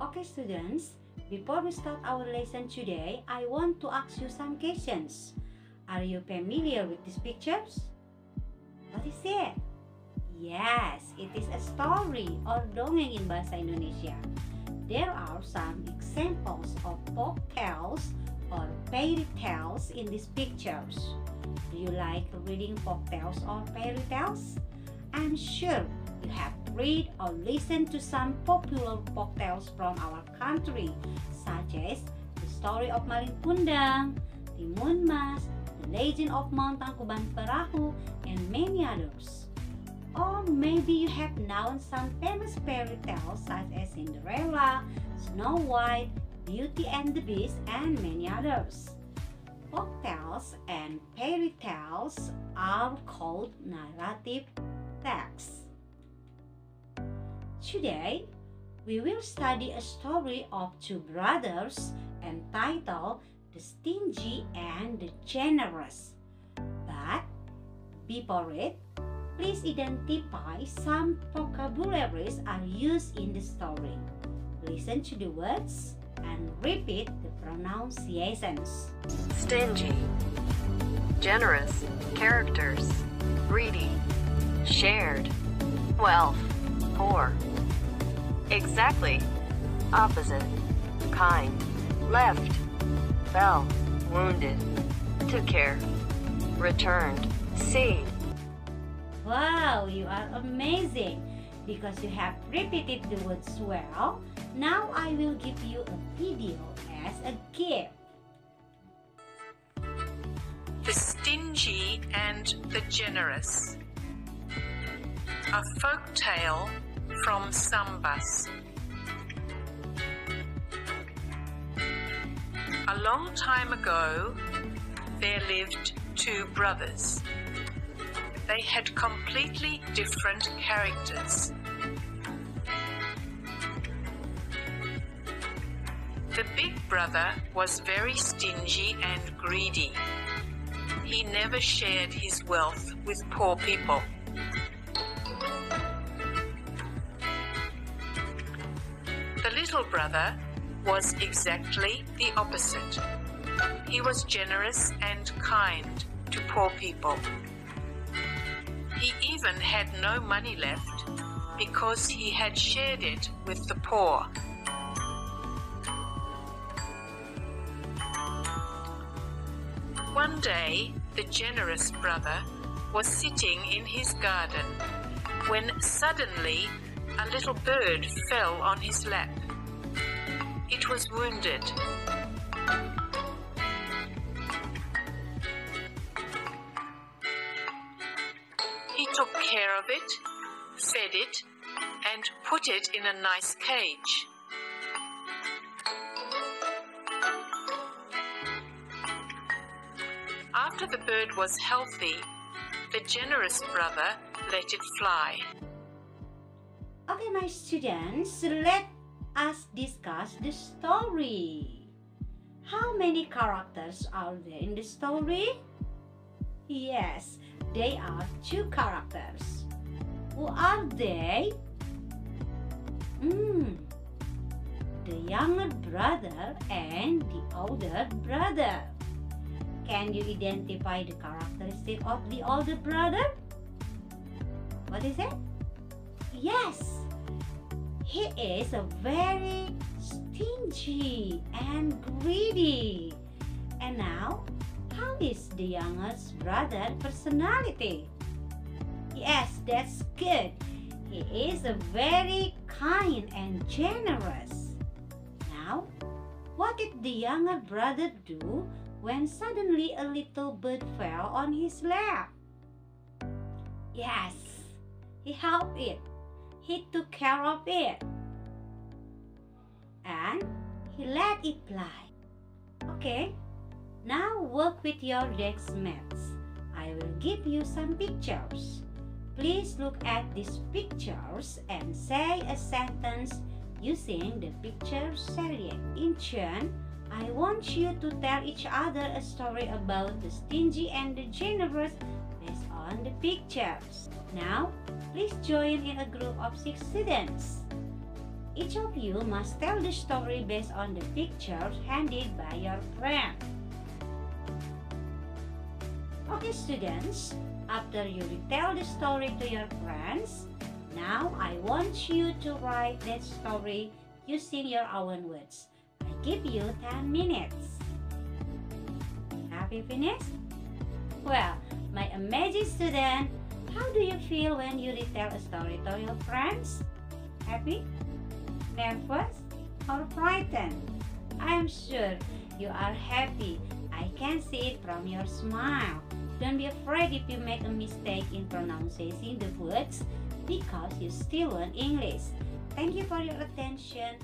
Okay students, before we start our lesson today, I want to ask you some questions. Are you familiar with these pictures? What is it? Yes, it is a story or dongeng in Bahasa Indonesia. There are some examples of folk tales or fairy tales in these pictures. Do you like reading folk tales or fairy tales? I'm sure you have read or listened to some popular folk tales from our country, such as the story of Malin Kundang, Timun Mas, the legend of Mount Tangkuban Perahu, and many others. Or maybe you have known some famous fairy tales such as Cinderella, Snow White, Beauty and the Beast, and many others. Folk tales and fairy tales are called narrative texts. Today, we will study a story of two brothers entitled The Stingy and the Generous. But before it, please identify some vocabularies are used in the story. Listen to the words and repeat the pronunciations. Stingy, generous, characters, greedy, shared, wealth, poor. Exactly, opposite, kind, left, fell, wounded, took care, returned, see. Wow, you are amazing! Because you have repeated the words well, now I will give you a video as a gift. The Stingy and the Generous. A folk tale from Sambas. A long time ago, there lived two brothers. They had completely different characters. The big brother was very stingy and greedy. He never shared his wealth with poor people. The little brother was exactly the opposite. He was generous and kind to poor people. He even had no money left because he had shared it with the poor. One day, the generous brother was sitting in his garden when suddenly a little bird fell on his lap. It was wounded. He took care of it, fed it, and put it in a nice cage. After the bird was healthy, the generous brother let it fly. Okay, my students, let us discuss the story. How many characters are there in the story? Yes, they are two characters. Who are they? The younger brother and the older brother. Can you identify the characteristic of the older brother? What is it? Yes, he is a very stingy and greedy. And now, how is the youngest brother personality? Yes, that's good. He is a very kind and generous. Now, what did the younger brother do when suddenly a little bird fell on his lap? Yes, he helped it. He took care of it. And he let it fly. Okay, now work with your desk maths. I will give you some pictures. Please look at these pictures and say a sentence using the picture salient. In turn, I want you to tell each other a story about the stingy and the generous based on the pictures. Now, please join in a group of 6 students. Each of you must tell the story based on the pictures handed by your friend. Okay, students, after you retell the story to your friends, now I want you to write that story using your own words. I give you 10 minutes. Have you finished? Well, my amazing student, how do you feel when you retell a story to your friends? Happy? Nervous? Or frightened? I am sure you are happy. I can see it from your smile. Don't be afraid if you make a mistake in pronouncing the words because you still learn English. Thank you for your attention.